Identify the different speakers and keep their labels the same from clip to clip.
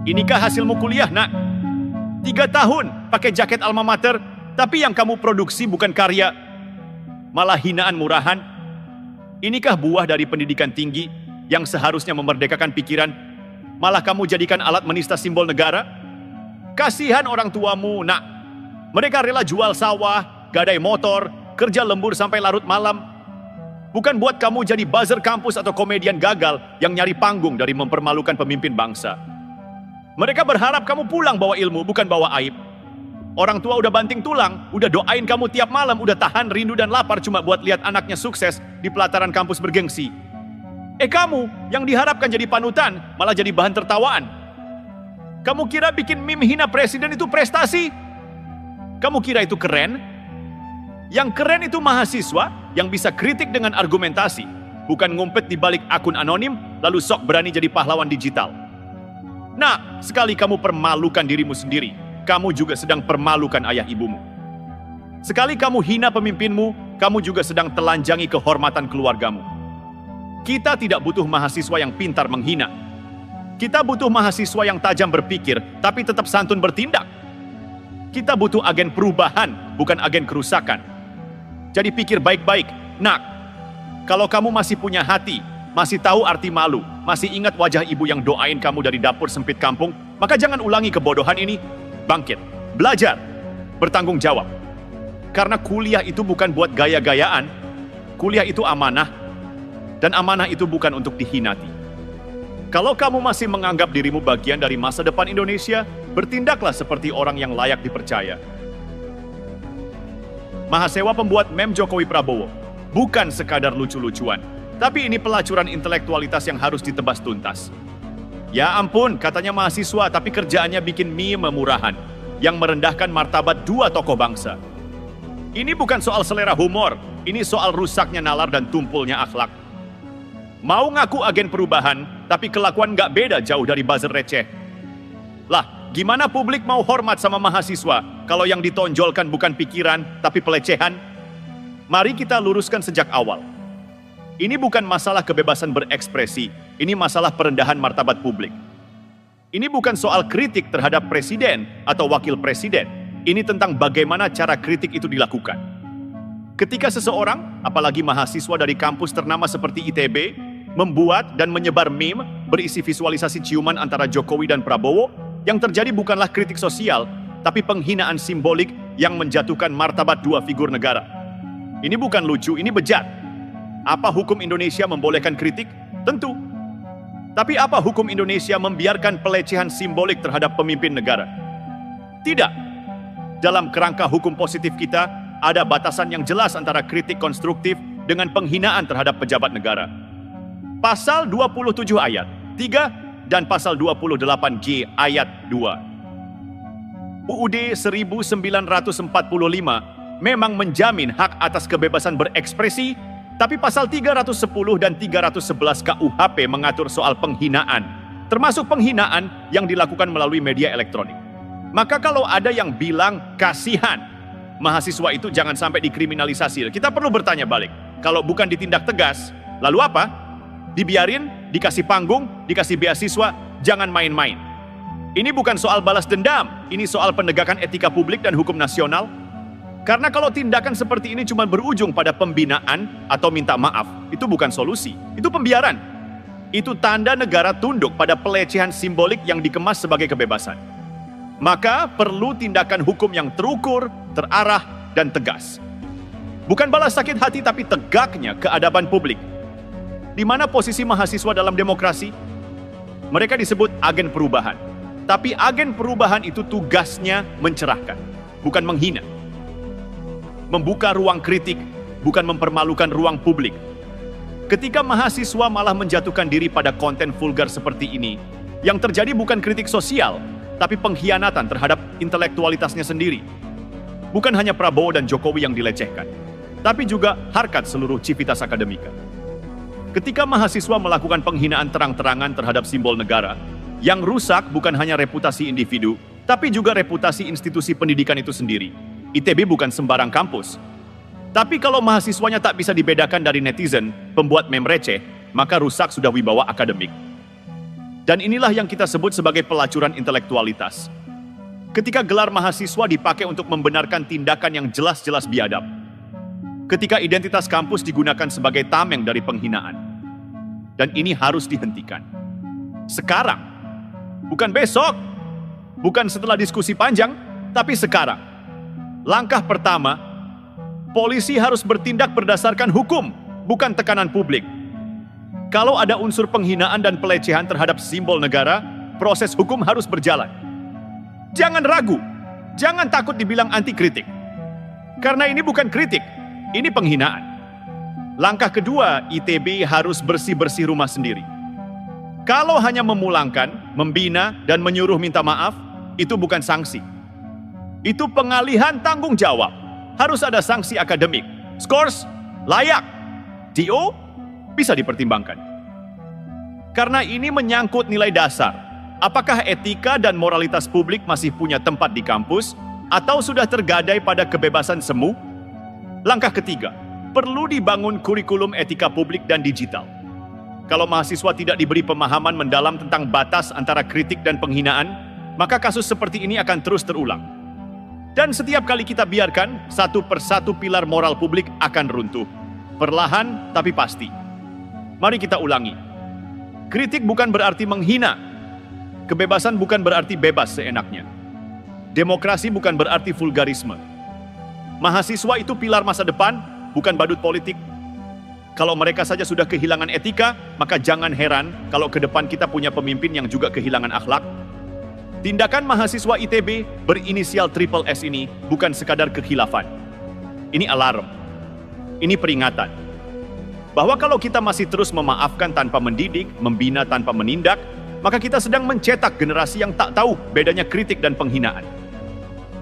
Speaker 1: Inikah hasilmu kuliah, nak? 3 tahun pakai jaket alma mater, tapi yang kamu produksi bukan karya, malah hinaan murahan. Inikah buah dari pendidikan tinggi yang seharusnya memerdekakan pikiran, malah kamu jadikan alat menista simbol negara? Kasihan orang tuamu, nak. Mereka rela jual sawah, gadai motor, kerja lembur sampai larut malam. Bukan buat kamu jadi buzzer kampus atau komedian gagal yang nyari panggung dari mempermalukan pemimpin bangsa. Mereka berharap kamu pulang bawa ilmu, bukan bawa aib. Orang tua udah banting tulang, udah doain kamu tiap malam, udah tahan rindu dan lapar cuma buat lihat anaknya sukses di pelataran kampus bergengsi. Kamu yang diharapkan jadi panutan, malah jadi bahan tertawaan. Kamu kira bikin meme hina presiden itu prestasi? Kamu kira itu keren? Yang keren itu mahasiswa yang bisa kritik dengan argumentasi, bukan ngumpet di balik akun anonim, lalu sok berani jadi pahlawan digital. Nah, sekali kamu permalukan dirimu sendiri, kamu juga sedang permalukan ayah ibumu. Sekali kamu hina pemimpinmu, kamu juga sedang telanjangi kehormatan keluargamu. Kita tidak butuh mahasiswa yang pintar menghina. Kita butuh mahasiswa yang tajam berpikir, tapi tetap santun bertindak. Kita butuh agen perubahan, bukan agen kerusakan. Jadi pikir baik-baik, nak. Kalau kamu masih punya hati, masih tahu arti malu, masih ingat wajah ibu yang doain kamu dari dapur sempit kampung, maka jangan ulangi kebodohan ini. Bangkit, belajar, bertanggung jawab. Karena kuliah itu bukan buat gaya-gayaan. Kuliah itu amanah, dan amanah itu bukan untuk dihinati. Kalau kamu masih menganggap dirimu bagian dari masa depan Indonesia, bertindaklah seperti orang yang layak dipercaya. Mahasewa pembuat meme Jokowi Prabowo bukan sekadar lucu-lucuan, tapi ini pelacuran intelektualitas yang harus ditebas tuntas. Ya ampun, katanya mahasiswa, tapi kerjaannya bikin meme murahan yang merendahkan martabat 2 tokoh bangsa. Ini bukan soal selera humor, ini soal rusaknya nalar dan tumpulnya akhlak. Mau ngaku agen perubahan, tapi kelakuan nggak beda jauh dari buzzer receh. Lah, gimana publik mau hormat sama mahasiswa kalau yang ditonjolkan bukan pikiran, tapi pelecehan? Mari kita luruskan sejak awal. Ini bukan masalah kebebasan berekspresi, ini masalah perendahan martabat publik. Ini bukan soal kritik terhadap presiden atau wakil presiden. Ini tentang bagaimana cara kritik itu dilakukan. Ketika seseorang, apalagi mahasiswa dari kampus ternama seperti ITB, membuat dan menyebar meme berisi visualisasi ciuman antara Jokowi dan Prabowo, yang terjadi bukanlah kritik sosial, tapi penghinaan simbolik yang menjatuhkan martabat 2 figur negara. Ini bukan lucu, ini bejat. Apa hukum Indonesia membolehkan kritik? Tentu. Tapi apa hukum Indonesia membiarkan pelecehan simbolik terhadap pemimpin negara? Tidak. Dalam kerangka hukum positif kita, ada batasan yang jelas antara kritik konstruktif dengan penghinaan terhadap pejabat negara. Pasal 27 ayat 3 dan pasal 28G ayat 2. UUD 1945 memang menjamin hak atas kebebasan berekspresi, tapi pasal 310 dan 311 KUHP mengatur soal penghinaan, termasuk penghinaan yang dilakukan melalui media elektronik. Maka kalau ada yang bilang kasihan, mahasiswa itu jangan sampai dikriminalisasi, kita perlu bertanya balik. Kalau bukan ditindak tegas, lalu apa? Dibiarin, dikasih panggung, dikasih beasiswa, jangan main-main. Ini bukan soal balas dendam, ini soal penegakan etika publik dan hukum nasional. Karena kalau tindakan seperti ini cuma berujung pada pembinaan atau minta maaf, itu bukan solusi, itu pembiaran. Itu tanda negara tunduk pada pelecehan simbolik yang dikemas sebagai kebebasan. Maka perlu tindakan hukum yang terukur, terarah, dan tegas. Bukan balas sakit hati, tapi tegaknya keadaban publik. Di mana posisi mahasiswa dalam demokrasi? Mereka disebut agen perubahan. Tapi agen perubahan itu tugasnya mencerahkan, bukan menghina. Membuka ruang kritik, bukan mempermalukan ruang publik. Ketika mahasiswa malah menjatuhkan diri pada konten vulgar seperti ini, yang terjadi bukan kritik sosial, tapi pengkhianatan terhadap intelektualitasnya sendiri. Bukan hanya Prabowo dan Jokowi yang dilecehkan, tapi juga harkat seluruh civitas akademika. Ketika mahasiswa melakukan penghinaan terang-terangan terhadap simbol negara, yang rusak bukan hanya reputasi individu, tapi juga reputasi institusi pendidikan itu sendiri. ITB bukan sembarang kampus. Tapi kalau mahasiswanya tak bisa dibedakan dari netizen, pembuat meme receh, maka rusak sudah wibawa akademik. Dan inilah yang kita sebut sebagai pelacuran intelektualitas. Ketika gelar mahasiswa dipakai untuk membenarkan tindakan yang jelas-jelas biadab. Ketika identitas kampus digunakan sebagai tameng dari penghinaan. Dan ini harus dihentikan. Sekarang, bukan besok, bukan setelah diskusi panjang, tapi sekarang. Langkah pertama, polisi harus bertindak berdasarkan hukum, bukan tekanan publik. Kalau ada unsur penghinaan dan pelecehan terhadap simbol negara, proses hukum harus berjalan. Jangan ragu, jangan takut dibilang anti kritik. Karena ini bukan kritik, ini penghinaan. Langkah kedua, ITB harus bersih-bersih rumah sendiri. Kalau hanya memulangkan, membina, dan menyuruh minta maaf, itu bukan sanksi. Itu pengalihan tanggung jawab. Harus ada sanksi akademik. Scores, layak. DO, bisa dipertimbangkan. Karena ini menyangkut nilai dasar. Apakah etika dan moralitas publik masih punya tempat di kampus, atau sudah tergadai pada kebebasan semu? Langkah ketiga, perlu dibangun kurikulum etika publik dan digital. Kalau mahasiswa tidak diberi pemahaman mendalam tentang batas antara kritik dan penghinaan, maka kasus seperti ini akan terus terulang. Dan setiap kali kita biarkan, satu persatu pilar moral publik akan runtuh. Perlahan tapi pasti. Mari kita ulangi. Kritik bukan berarti menghina. Kebebasan bukan berarti bebas seenaknya. Demokrasi bukan berarti vulgarisme. Mahasiswa itu pilar masa depan, bukan badut politik. Kalau mereka saja sudah kehilangan etika, maka jangan heran kalau ke depan kita punya pemimpin yang juga kehilangan akhlak. Tindakan mahasiswa ITB berinisial triple S ini bukan sekadar kekhilafan. Ini alarm. Ini peringatan. Bahwa kalau kita masih terus memaafkan tanpa mendidik, membina tanpa menindak, maka kita sedang mencetak generasi yang tak tahu bedanya kritik dan penghinaan.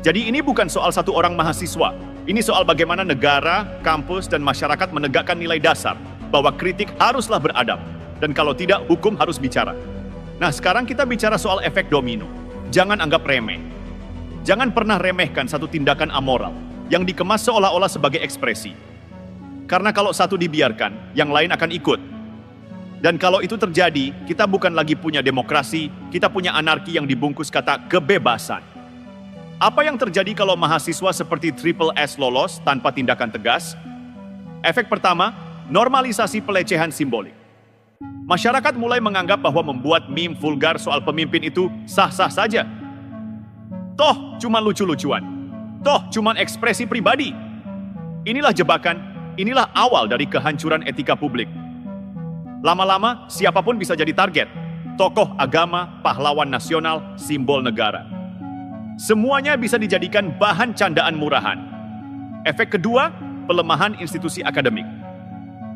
Speaker 1: Jadi ini bukan soal satu orang mahasiswa. Ini soal bagaimana negara, kampus, dan masyarakat menegakkan nilai dasar bahwa kritik haruslah beradab. Dan kalau tidak, hukum harus bicara. Nah, sekarang kita bicara soal efek domino. Jangan anggap remeh. Jangan pernah remehkan satu tindakan amoral yang dikemas seolah-olah sebagai ekspresi. Karena kalau satu dibiarkan, yang lain akan ikut. Dan kalau itu terjadi, kita bukan lagi punya demokrasi, kita punya anarki yang dibungkus kata kebebasan. Apa yang terjadi kalau mahasiswa seperti Triple S lolos tanpa tindakan tegas? Efek pertama, normalisasi pelecehan simbolik. Masyarakat mulai menganggap bahwa membuat meme vulgar soal pemimpin itu sah-sah saja. Toh, cuma lucu-lucuan. Toh, cuma ekspresi pribadi. Inilah jebakan, inilah awal dari kehancuran etika publik. Lama-lama, siapapun bisa jadi target. Tokoh agama, pahlawan nasional, simbol negara. Semuanya bisa dijadikan bahan candaan murahan. Efek kedua, pelemahan institusi akademik.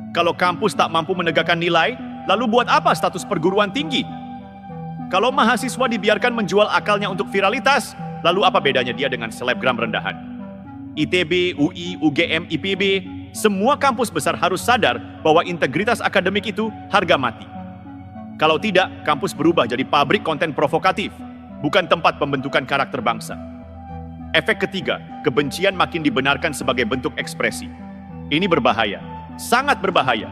Speaker 1: Kalau kampus tak mampu menegakkan nilai, lalu buat apa status perguruan tinggi? Kalau mahasiswa dibiarkan menjual akalnya untuk viralitas, lalu apa bedanya dia dengan selebgram rendahan? ITB, UI, UGM, IPB, semua kampus besar harus sadar bahwa integritas akademik itu harga mati. Kalau tidak, kampus berubah jadi pabrik konten provokatif, bukan tempat pembentukan karakter bangsa. Efek ketiga, kebencian makin dibenarkan sebagai bentuk ekspresi. Ini berbahaya, sangat berbahaya.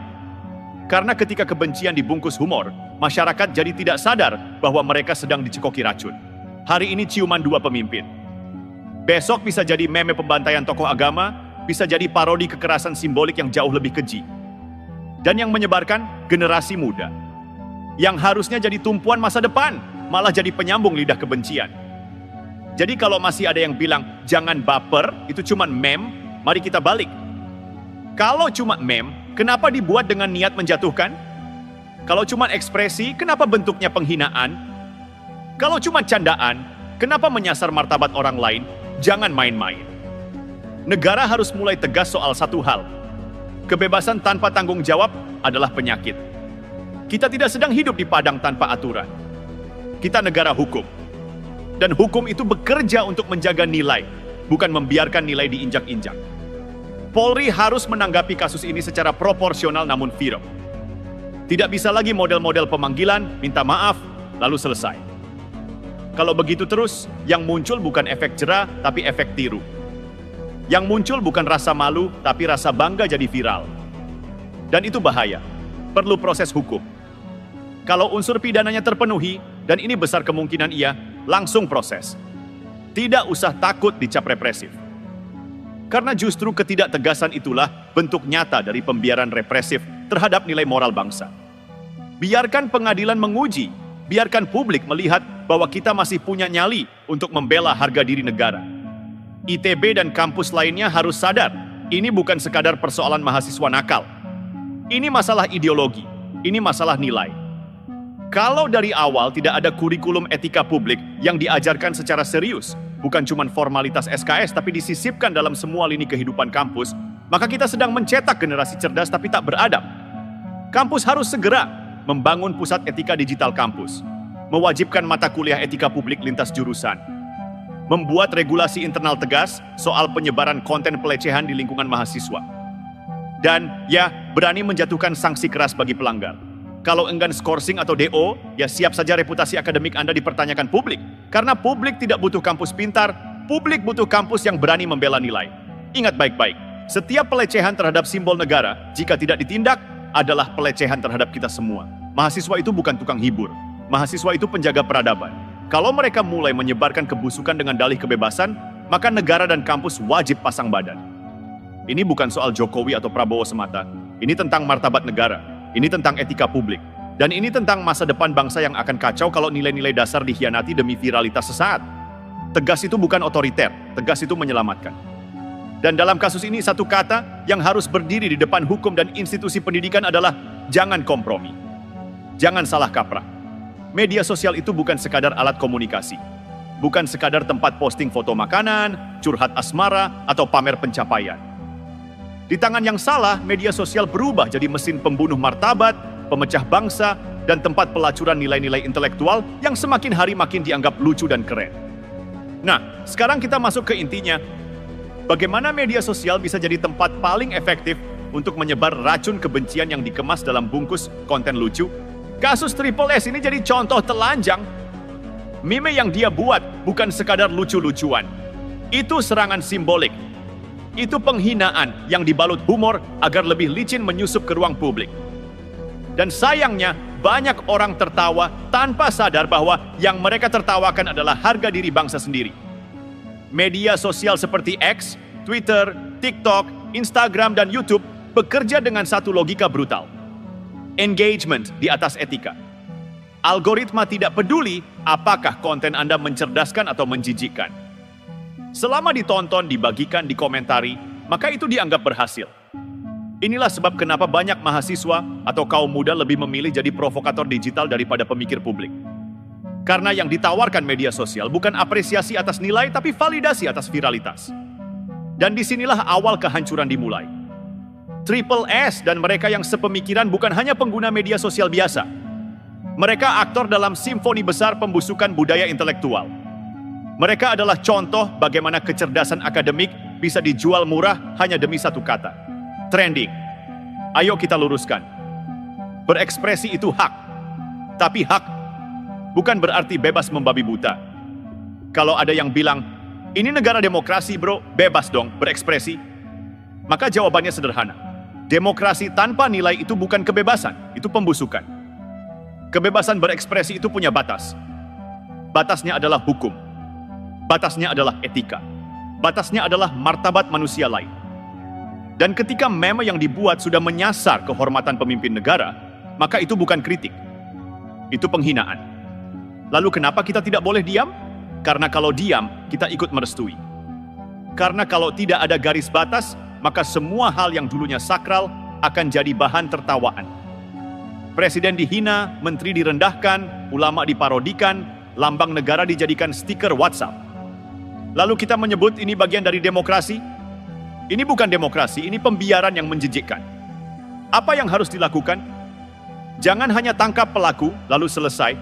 Speaker 1: Karena ketika kebencian dibungkus humor, masyarakat jadi tidak sadar bahwa mereka sedang dicekoki racun. Hari ini ciuman dua pemimpin. Besok bisa jadi meme pembantaian tokoh agama, bisa jadi parodi kekerasan simbolik yang jauh lebih keji. Dan yang menyebarkan generasi muda. Yang harusnya jadi tumpuan masa depan, malah jadi penyambung lidah kebencian. Jadi kalau masih ada yang bilang, jangan baper, itu cuma meme, mari kita balik. Kalau cuma meme, kenapa dibuat dengan niat menjatuhkan? Kalau cuma ekspresi, kenapa bentuknya penghinaan? Kalau cuma candaan, kenapa menyasar martabat orang lain? Jangan main-main. Negara harus mulai tegas soal satu hal. Kebebasan tanpa tanggung jawab adalah penyakit. Kita tidak sedang hidup di padang tanpa aturan. Kita negara hukum. Dan hukum itu bekerja untuk menjaga nilai, bukan membiarkan nilai diinjak-injak. Polri harus menanggapi kasus ini secara proporsional namun firm. Tidak bisa lagi model-model pemanggilan, minta maaf, lalu selesai. Kalau begitu terus, yang muncul bukan efek jera, tapi efek tiru. Yang muncul bukan rasa malu, tapi rasa bangga jadi viral. Dan itu bahaya. Perlu proses hukum. Kalau unsur pidananya terpenuhi, dan ini besar kemungkinan iya, langsung proses. Tidak usah takut dicap represif. Karena justru ketidaktegasan itulah bentuk nyata dari pembiaran represif terhadap nilai moral bangsa. Biarkan pengadilan menguji, biarkan publik melihat bahwa kita masih punya nyali untuk membela harga diri negara. ITB dan kampus lainnya harus sadar, ini bukan sekadar persoalan mahasiswa nakal. Ini masalah ideologi, ini masalah nilai. Kalau dari awal tidak ada kurikulum etika publik yang diajarkan secara serius, bukan cuma formalitas SKS tapi disisipkan dalam semua lini kehidupan kampus, maka kita sedang mencetak generasi cerdas tapi tak beradab. Kampus harus segera membangun pusat etika digital kampus, mewajibkan mata kuliah etika publik lintas jurusan, membuat regulasi internal tegas soal penyebaran konten pelecehan di lingkungan mahasiswa, dan ya, berani menjatuhkan sanksi keras bagi pelanggar. Kalau enggan skorsing atau DO, ya siap saja reputasi akademik Anda dipertanyakan publik. Karena publik tidak butuh kampus pintar, publik butuh kampus yang berani membela nilai. Ingat baik-baik, setiap pelecehan terhadap simbol negara, jika tidak ditindak, adalah pelecehan terhadap kita semua. Mahasiswa itu bukan tukang hibur, mahasiswa itu penjaga peradaban. Kalau mereka mulai menyebarkan kebusukan dengan dalih kebebasan, maka negara dan kampus wajib pasang badan. Ini bukan soal Jokowi atau Prabowo semata, ini tentang martabat negara. Ini tentang etika publik. Dan ini tentang masa depan bangsa yang akan kacau kalau nilai-nilai dasar dikhianati demi viralitas sesaat. Tegas itu bukan otoriter, tegas itu menyelamatkan. Dan dalam kasus ini satu kata yang harus berdiri di depan hukum dan institusi pendidikan adalah jangan kompromi. Jangan salah kaprah. Media sosial itu bukan sekadar alat komunikasi. Bukan sekadar tempat posting foto makanan, curhat asmara, atau pamer pencapaian. Di tangan yang salah, media sosial berubah jadi mesin pembunuh martabat, pemecah bangsa, dan tempat pelacuran nilai-nilai intelektual yang semakin hari makin dianggap lucu dan keren. Nah, sekarang kita masuk ke intinya. Bagaimana media sosial bisa jadi tempat paling efektif untuk menyebar racun kebencian yang dikemas dalam bungkus konten lucu? Kasus Triple S ini jadi contoh telanjang. Meme yang dia buat bukan sekadar lucu-lucuan. Itu serangan simbolik. Itu penghinaan yang dibalut humor agar lebih licin menyusup ke ruang publik. Dan sayangnya, banyak orang tertawa tanpa sadar bahwa yang mereka tertawakan adalah harga diri bangsa sendiri. Media sosial seperti X, Twitter, TikTok, Instagram, dan YouTube bekerja dengan satu logika brutal. Engagement di atas etika. Algoritma tidak peduli apakah konten Anda mencerdaskan atau menjijikkan. Selama ditonton, dibagikan, dikomentari, maka itu dianggap berhasil. Inilah sebab kenapa banyak mahasiswa atau kaum muda lebih memilih jadi provokator digital daripada pemikir publik. Karena yang ditawarkan media sosial bukan apresiasi atas nilai, tapi validasi atas viralitas. Dan disinilah awal kehancuran dimulai. Triple S dan mereka yang sepemikiran bukan hanya pengguna media sosial biasa. Mereka aktor dalam simfoni besar pembusukan budaya intelektual. Mereka adalah contoh bagaimana kecerdasan akademik bisa dijual murah hanya demi satu kata. Trending. Ayo kita luruskan. Berekspresi itu hak. Tapi hak bukan berarti bebas membabi buta. Kalau ada yang bilang, ini negara demokrasi bro, bebas dong berekspresi. Maka jawabannya sederhana. Demokrasi tanpa nilai itu bukan kebebasan, itu pembusukan. Kebebasan berekspresi itu punya batas. Batasnya adalah hukum. Batasnya adalah etika. Batasnya adalah martabat manusia lain. Dan ketika meme yang dibuat sudah menyasar kehormatan pemimpin negara, maka itu bukan kritik. Itu penghinaan. Lalu kenapa kita tidak boleh diam? Karena kalau diam, kita ikut merestui. Karena kalau tidak ada garis batas, maka semua hal yang dulunya sakral akan jadi bahan tertawaan. Presiden dihina, menteri direndahkan, ulama diparodikan, lambang negara dijadikan stiker WhatsApp. Lalu kita menyebut ini bagian dari demokrasi? Ini bukan demokrasi, ini pembiaran yang menjijikkan. Apa yang harus dilakukan? Jangan hanya tangkap pelaku, lalu selesai.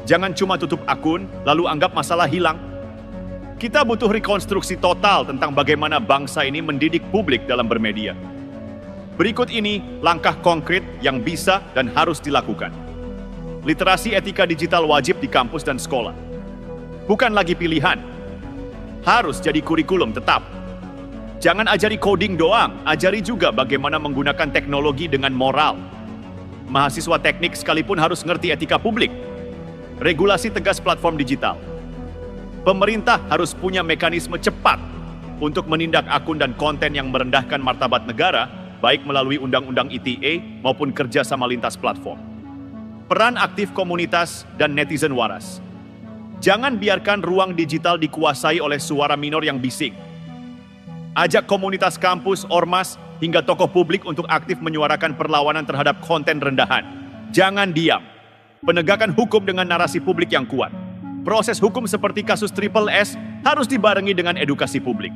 Speaker 1: Jangan cuma tutup akun, lalu anggap masalah hilang. Kita butuh rekonstruksi total tentang bagaimana bangsa ini mendidik publik dalam bermedia. Berikut ini langkah konkret yang bisa dan harus dilakukan. Literasi etika digital wajib di kampus dan sekolah. Bukan lagi pilihan. Harus jadi kurikulum tetap. Jangan ajari coding doang, ajari juga bagaimana menggunakan teknologi dengan moral. Mahasiswa teknik sekalipun harus ngerti etika publik. Regulasi tegas platform digital. Pemerintah harus punya mekanisme cepat untuk menindak akun dan konten yang merendahkan martabat negara, baik melalui Undang-Undang ITE maupun kerjasama lintas platform. Peran aktif komunitas dan netizen waras. Jangan biarkan ruang digital dikuasai oleh suara minor yang bising. Ajak komunitas kampus, ormas, hingga tokoh publik untuk aktif menyuarakan perlawanan terhadap konten rendahan. Jangan diam. Penegakan hukum dengan narasi publik yang kuat. Proses hukum seperti kasus Triple S harus dibarengi dengan edukasi publik.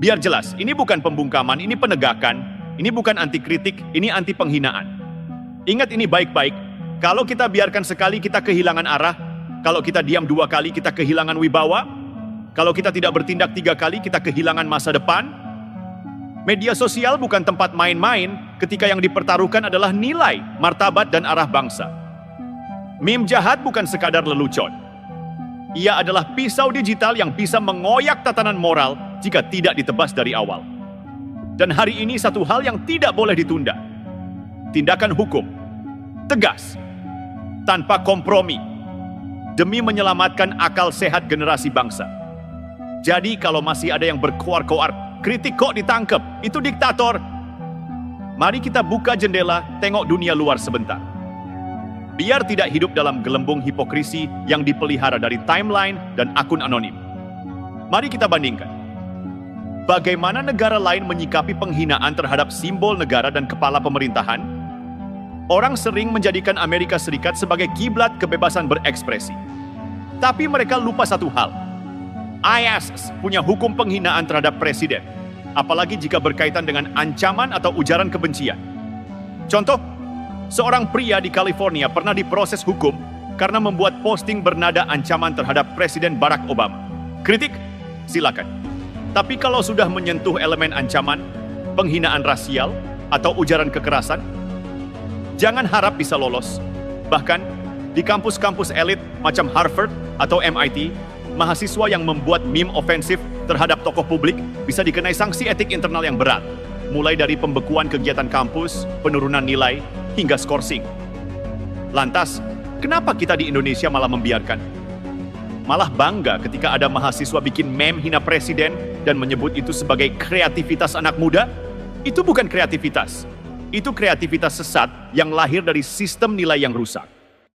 Speaker 1: Biar jelas, ini bukan pembungkaman, ini penegakan. Ini bukan anti kritik, ini anti penghinaan. Ingat ini baik-baik. Kalau kita biarkan sekali, kita kehilangan arah. Kalau kita diam 2 kali, kita kehilangan wibawa. Kalau kita tidak bertindak 3 kali, kita kehilangan masa depan. Media sosial bukan tempat main-main ketika yang dipertaruhkan adalah nilai, martabat, dan arah bangsa. Meme jahat bukan sekadar lelucon. Ia adalah pisau digital yang bisa mengoyak tatanan moral jika tidak ditebas dari awal. Dan hari ini satu hal yang tidak boleh ditunda. Tindakan hukum. Tegas. Tanpa kompromi. Demi menyelamatkan akal sehat generasi bangsa. Jadi kalau masih ada yang berkoar-koar, kritik kok ditangkap, itu diktator. Mari kita buka jendela, tengok dunia luar sebentar. Biar tidak hidup dalam gelembung hipokrisi yang dipelihara dari timeline dan akun anonim. Mari kita bandingkan. Bagaimana negara lain menyikapi penghinaan terhadap simbol negara dan kepala pemerintahan? Orang sering menjadikan Amerika Serikat sebagai kiblat kebebasan berekspresi. Tapi mereka lupa satu hal. ISIS punya hukum penghinaan terhadap presiden, apalagi jika berkaitan dengan ancaman atau ujaran kebencian. Contoh, seorang pria di California pernah diproses hukum karena membuat posting bernada ancaman terhadap Presiden Barack Obama. Kritik? Silakan. Tapi kalau sudah menyentuh elemen ancaman, penghinaan rasial, atau ujaran kekerasan, jangan harap bisa lolos. Bahkan, di kampus-kampus elit macam Harvard atau MIT, mahasiswa yang membuat meme ofensif terhadap tokoh publik bisa dikenai sanksi etik internal yang berat, mulai dari pembekuan kegiatan kampus, penurunan nilai, hingga skorsing. Lantas, kenapa kita di Indonesia malah membiarkan? Malah bangga ketika ada mahasiswa bikin meme hina presiden dan menyebut itu sebagai kreativitas anak muda? Itu bukan kreativitas. Itu kreativitas sesat yang lahir dari sistem nilai yang rusak.